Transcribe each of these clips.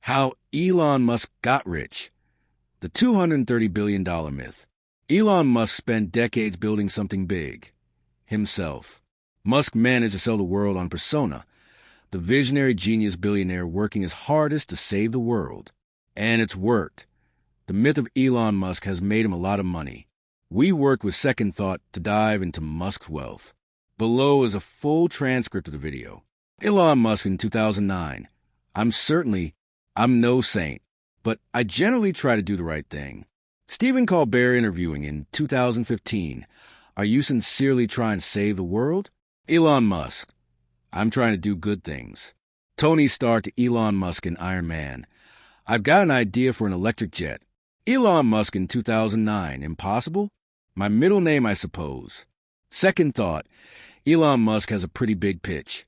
How Elon Musk got rich. The $230 billion myth. Elon Musk spent decades building something big. Himself. Musk managed to sell the world on persona, the visionary genius billionaire working his hardest to save the world. And it's worked. The myth of Elon Musk has made him a lot of money. We worked with Second Thought to dive into Musk's wealth. Below is a full transcript of the video. Elon Musk in 2009. I'm no saint, but I generally try to do the right thing. Stephen Colbert interviewing in 2015. Are you sincerely trying to save the world? Elon Musk. I'm trying to do good things. Tony Stark to Elon Musk in Iron Man. I've got an idea for an electric jet. Elon Musk in 2009. Impossible? My middle name, I suppose. Second Thought. Elon Musk has a pretty big pitch.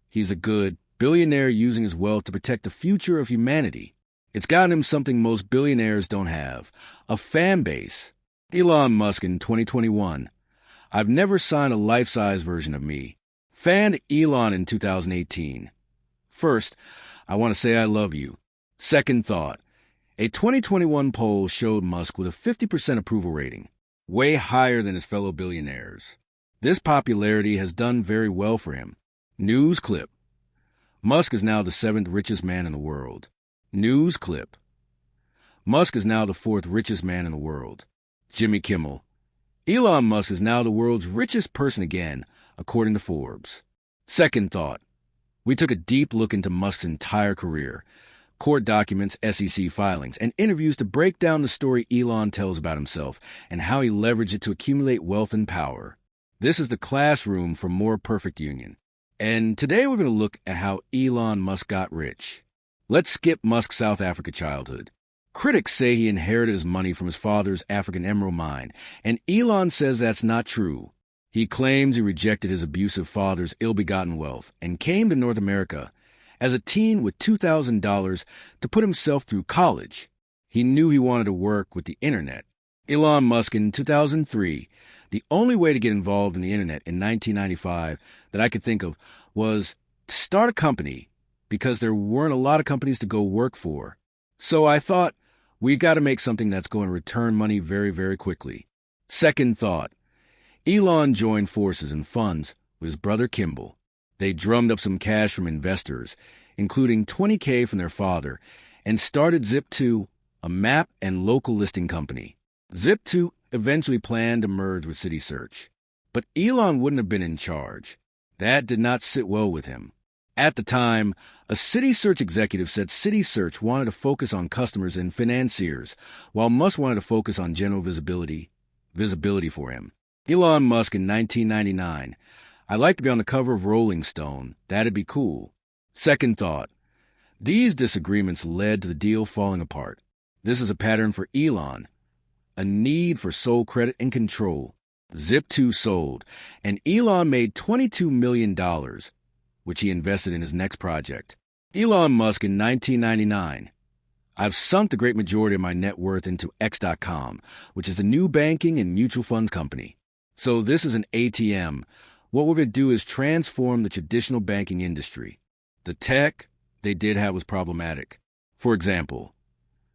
He's a good billionaire using his wealth to protect the future of humanity. It's gotten him something most billionaires don't have, a fan base. Elon Musk in 2021. I've never signed a life-size version of me. Fan Elon in 2018. First, I want to say I love you. Second Thought. A 2021 poll showed Musk with a 50% approval rating, way higher than his fellow billionaires. This popularity has done very well for him. News clip. Musk is now the 7th richest man in the world. News clip. Musk is now the 4th richest man in the world. Jimmy Kimmel. Elon Musk is now the world's richest person again, according to Forbes. Second Thought. We took a deep look into Musk's entire career, court documents, SEC filings, and interviews to break down the story Elon tells about himself and how he leveraged it to accumulate wealth and power. This is the classroom for more perfect union. And today we're going to look at how Elon Musk got rich. Let's skip Musk's South Africa childhood. Critics say he inherited his money from his father's African emerald mine, and Elon says that's not true. He claims he rejected his abusive father's ill-begotten wealth and came to North America as a teen with $2,000 to put himself through college. He knew he wanted to work with the internet. Elon Musk in 2003. The only way to get involved in the internet in 1995 that I could think of was to start a company because there weren't a lot of companies to go work for. So I thought, we got to make something that's going to return money very, very quickly. Second Thought. Elon joined forces and funds with his brother Kimball. They drummed up some cash from investors, including $20K from their father, and started Zip2, a map and local listing company. Zip2 eventually planned to merge with CitySearch, but Elon wouldn't have been in charge. That did not sit well with him. At the time, a CitySearch executive said CitySearch wanted to focus on customers and financiers, while Musk wanted to focus on general visibility for him. Elon Musk in 1999. I'd like to be on the cover of Rolling Stone. That'd be cool. Second Thought. These disagreements led to the deal falling apart. This is a pattern for Elon. A need for sole credit and control. Zip2 sold, and Elon made $22 million, which he invested in his next project. Elon Musk in 1999. I've sunk the great majority of my net worth into X.com, which is a new banking and mutual funds company. So this is an ATM. What we're going to do is transform the traditional banking industry. The tech they did have was problematic. For example,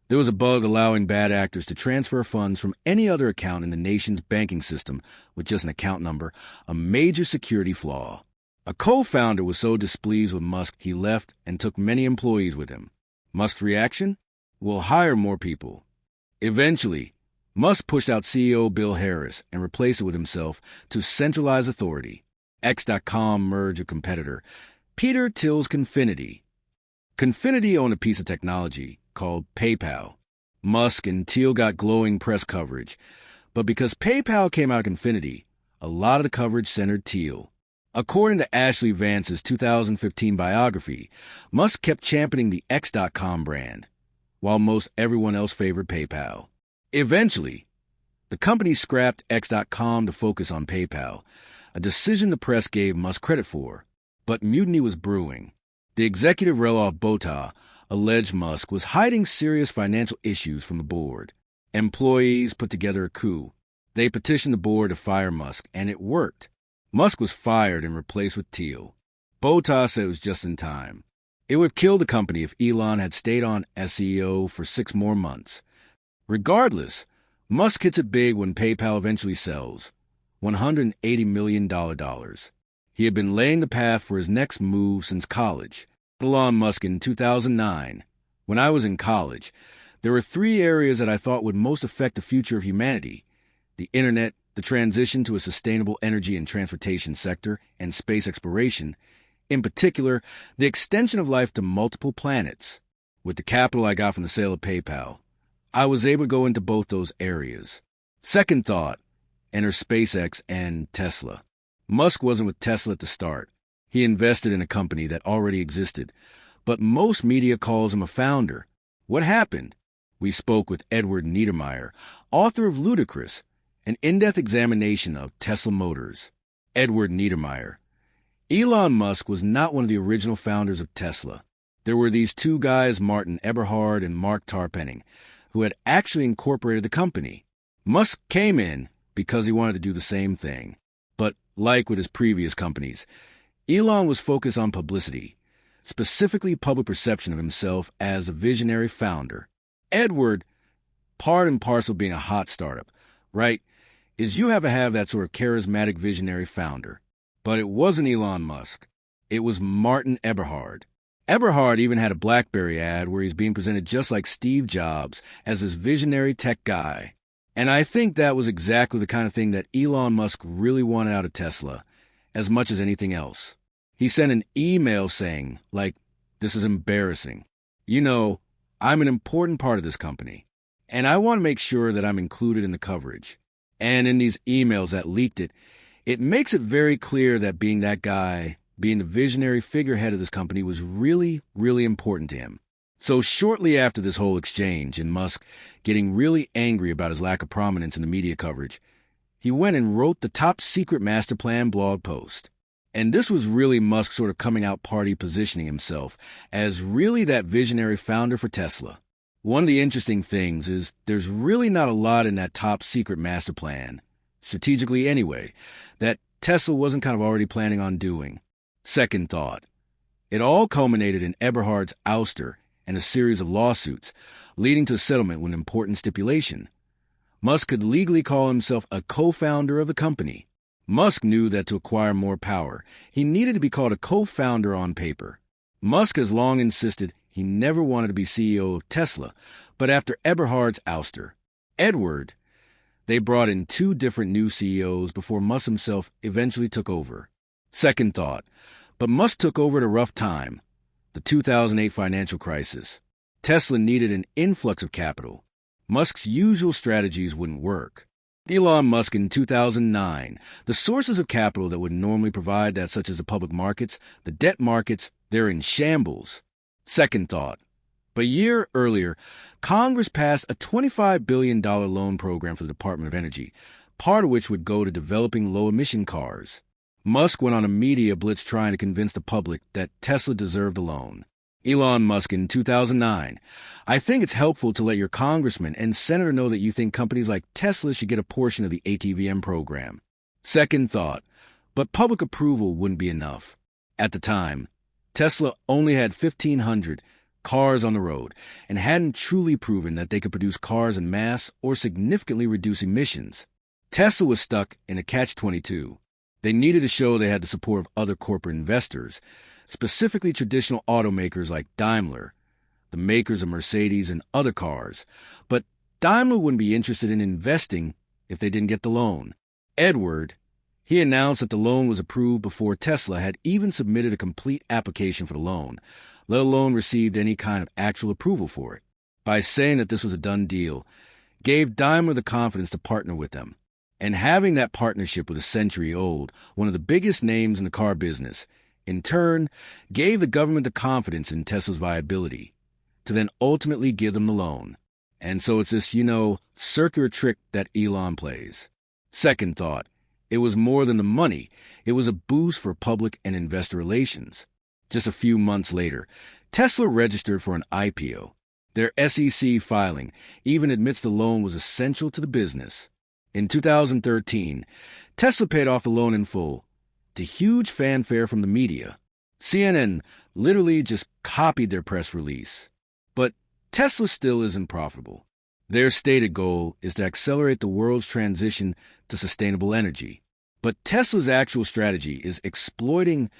there was a bug allowing bad actors to transfer funds from any other account in the nation's banking system with just an account number, a major security flaw. A co-founder was so displeased with Musk he left and took many employees with him. Musk's reaction? We'll hire more people. Eventually, Musk pushed out CEO Bill Harris and replaced it with himself to centralize authority. X.com merged a competitor, Peter Thiel's Confinity. Confinity owned a piece of technology called PayPal. Musk and Thiel got glowing press coverage, but because PayPal came out of Confinity, a lot of the coverage centered Thiel. According to Ashley Vance's 2015 biography, Musk kept championing the X.com brand, while most everyone else favored PayPal. Eventually, the company scrapped X.com to focus on PayPal, a decision the press gave Musk credit for. But mutiny was brewing. The executive Reloff Botha alleged Musk was hiding serious financial issues from the board. Employees put together a coup. They petitioned the board to fire Musk, and it worked. Musk was fired and replaced with Thiel. Botha said it was just in time. It would have killed the company if Elon had stayed on as CEO for 6 more months. Regardless, Musk hits it big when PayPal eventually sells $180 million. He had been laying the path for his next move since college. Elon Musk in 2009. When I was in college, there were 3 areas that I thought would most affect the future of humanity: the internet, the transition to a sustainable energy and transportation sector, and space exploration. In particular, the extension of life to multiple planets. With the capital I got from the sale of PayPal, I was able to go into both those areas. Second thought, enter SpaceX and Tesla. Musk wasn't with Tesla at the start. He invested in a company that already existed, but most media calls him a founder. What happened? We spoke with Edward Niedermeyer, author of Ludicrous, an in-depth examination of Tesla Motors. Edward Niedermeyer. Elon Musk was not one of the original founders of Tesla. There were these 2 guys, Martin Eberhard and Mark Tarpenning, who had actually incorporated the company. Musk came in because he wanted to do the same thing. But like with his previous companies, Elon was focused on publicity, specifically public perception of himself as a visionary founder. Edward, part and parcel being a hot startup, right, is you have to have that sort of charismatic visionary founder. But it wasn't Elon Musk. It was Martin Eberhard. Eberhard even had a BlackBerry ad where he's being presented just like Steve Jobs as this visionary tech guy. And I think that was exactly the kind of thing that Elon Musk really wanted out of Tesla, as much as anything else. He sent an email saying, this is embarrassing. I'm an important part of this company, and I want to make sure that I'm included in the coverage. And in these emails that leaked it, it makes it very clear that being that guy, being the visionary figurehead of this company, was really, really important to him. So shortly after this whole exchange and Musk getting really angry about his lack of prominence in the media coverage, he went and wrote the Top Secret Master Plan blog post. And this was really Musk sort of coming out party positioning himself as really that visionary founder for Tesla. One of the interesting things is there's really not a lot in that Top Secret Master Plan, strategically anyway, that Tesla wasn't kind of already planning on doing. Second thought, it all culminated in Eberhard's ouster and a series of lawsuits, leading to a settlement with an important stipulation. Musk could legally call himself a co-founder of the company. Musk knew that to acquire more power, he needed to be called a co-founder on paper. Musk has long insisted he never wanted to be CEO of Tesla, but after Eberhard's ouster, Edward, they brought in 2 different new CEOs before Musk himself eventually took over. Second thought, but Musk took over at a rough time, the 2008 financial crisis. Tesla needed an influx of capital. Musk's usual strategies wouldn't work. Elon Musk in 2009, the sources of capital that would normally provide that, such as the public markets, the debt markets, they're in shambles. Second thought, but a year earlier, Congress passed a $25 billion loan program for the Department of Energy, part of which would go to developing low-emission cars. Musk went on a media blitz trying to convince the public that Tesla deserved a loan. Elon Musk in 2009, I think it's helpful to let your congressman and senator know that you think companies like Tesla should get a portion of the ATVM program. Second thought, but public approval wouldn't be enough. At the time, Tesla only had 1,500 cars on the road and hadn't truly proven that they could produce cars in mass or significantly reduce emissions. Tesla was stuck in a catch-22. They needed to show they had the support of other corporate investors, specifically traditional automakers like Daimler, the makers of Mercedes and other cars. But Daimler wouldn't be interested in investing if they didn't get the loan. Edward, he announced that the loan was approved before Tesla had even submitted a complete application for the loan, let alone received any kind of actual approval for it. By saying that this was a done deal, gave Daimler the confidence to partner with them. And having that partnership with a century-old, one of the biggest names in the car business, in turn, gave the government the confidence in Tesla's viability to then ultimately give them the loan. And so it's this, circular trick that Elon plays. Second thought, it was more than the money. It was a boost for public and investor relations. Just a few months later, Tesla registered for an IPO. Their SEC filing even admits the loan was essential to the business. In 2013, Tesla paid off the loan in full, to huge fanfare from the media. CNN literally just copied their press release. But Tesla still isn't profitable. Their stated goal is to accelerate the world's transition to sustainable energy. But Tesla's actual strategy is exploiting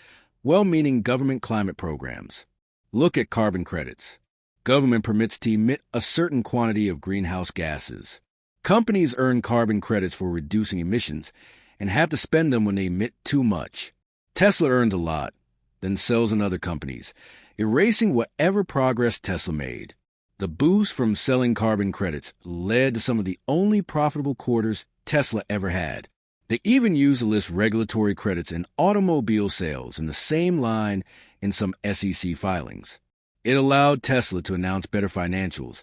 well-meaning government climate programs. Look at carbon credits. Government permits to emit a certain quantity of greenhouse gases. Companies earn carbon credits for reducing emissions and have to spend them when they emit too much. Tesla earns a lot, then sells in other companies, erasing whatever progress Tesla made. The boost from selling carbon credits led to some of the only profitable quarters Tesla ever had. They even used to list regulatory credits and automobile sales in the same line in some SEC filings. It allowed Tesla to announce better financials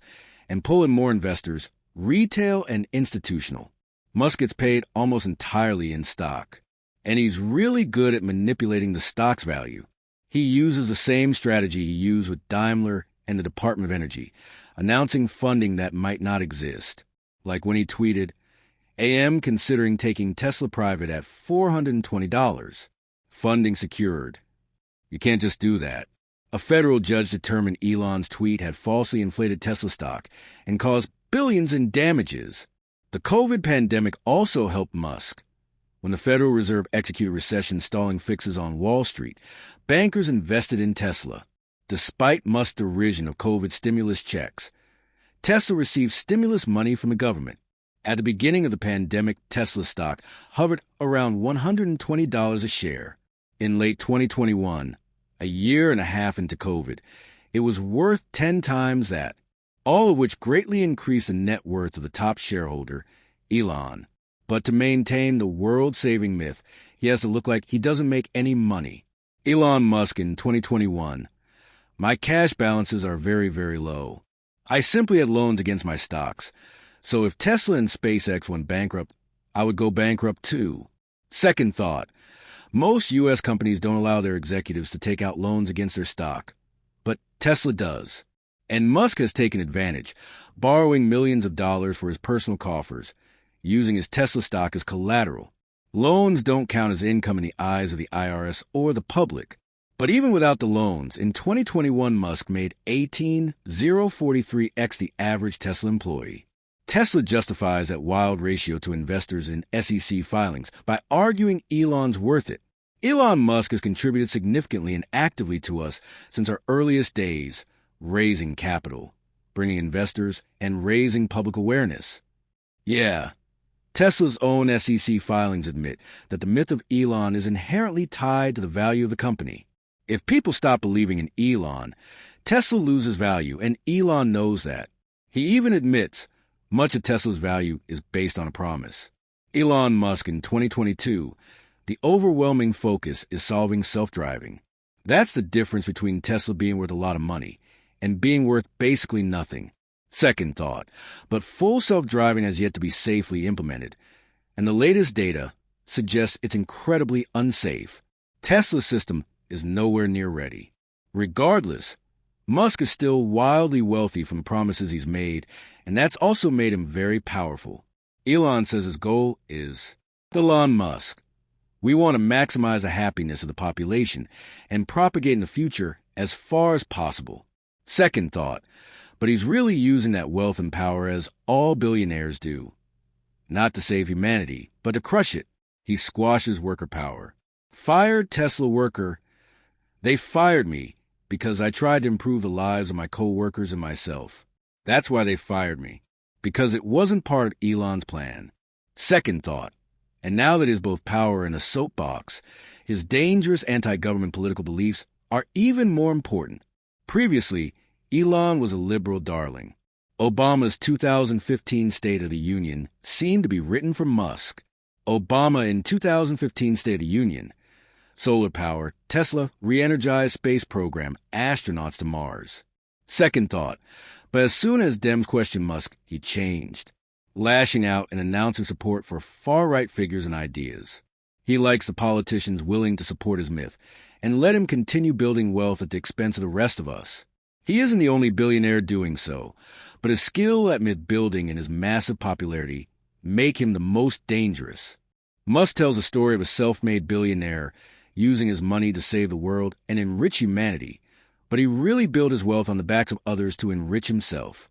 and pull in more investors, retail and institutional. Musk gets paid almost entirely in stock, and he's really good at manipulating the stock's value. He uses the same strategy he used with Daimler and the Department of Energy, announcing funding that might not exist. Like when he tweeted, AM considering taking Tesla private at $420. Funding secured. You can't just do that. A federal judge determined Elon's tweet had falsely inflated Tesla stock and caused billions in damages. The COVID pandemic also helped Musk. When the Federal Reserve executed recession-stalling fixes on Wall Street, bankers invested in Tesla. Despite Musk's derision of COVID stimulus checks, Tesla received stimulus money from the government. At the beginning of the pandemic, Tesla stock hovered around $120 a share. In late 2021, a year and a half into COVID, it was worth 10 times that, all of which greatly increased the net worth of the top shareholder, Elon. But to maintain the world-saving myth, he has to look like he doesn't make any money. Elon Musk in 2021. My cash balances are very, very low. I simply had loans against my stocks. So if Tesla and SpaceX went bankrupt, I would go bankrupt too. Second thought. Most U.S. companies don't allow their executives to take out loans against their stock. But Tesla does. And Musk has taken advantage, borrowing millions of dollars for his personal coffers, using his Tesla stock as collateral. Loans don't count as income in the eyes of the IRS or the public. But even without the loans, in 2021, Musk made 18,043x the average Tesla employee. Tesla justifies that wild ratio to investors in SEC filings by arguing Elon's worth it. Elon Musk has contributed significantly and actively to us since our earliest days, raising capital, bringing investors, and raising public awareness. Yeah, Tesla's own SEC filings admit that the myth of Elon is inherently tied to the value of the company. If people stop believing in Elon, Tesla loses value, and Elon knows that. He even admits much of Tesla's value is based on a promise. Elon Musk in 2022, the overwhelming focus is solving self-driving. That's the difference between Tesla being worth a lot of money and being worth basically nothing. Second thought, but full self-driving has yet to be safely implemented, and the latest data suggests it's incredibly unsafe. Tesla's system is nowhere near ready. Regardless, Musk is still wildly wealthy from promises he's made, and that's also made him very powerful. Elon says his goal is Elon Musk. We want to maximize the happiness of the population and propagate in the future as far as possible. Second thought, but he's really using that wealth and power as all billionaires do. Not to save humanity, but to crush it. He squashes worker power. Fired Tesla worker. They fired me because I tried to improve the lives of my co-workers and myself. That's why they fired me, because it wasn't part of Elon's plan. Second thought, and now that he has both power and a soapbox, his dangerous anti-government political beliefs are even more important. Previously, Elon was a liberal darling. Obama's 2015 State of the Union seemed to be written for Musk. Obama in 2015 State of the Union. Solar power, Tesla, re-energized space program, astronauts to Mars. Second thought, but as soon as Dems questioned Musk, he changed, lashing out and announcing support for far-right figures and ideas. He likes the politicians willing to support his myth and let him continue building wealth at the expense of the rest of us. He isn't the only billionaire doing so, but his skill at myth building and his massive popularity make him the most dangerous. Musk tells the story of a self-made billionaire using his money to save the world and enrich humanity, but he really built his wealth on the backs of others to enrich himself.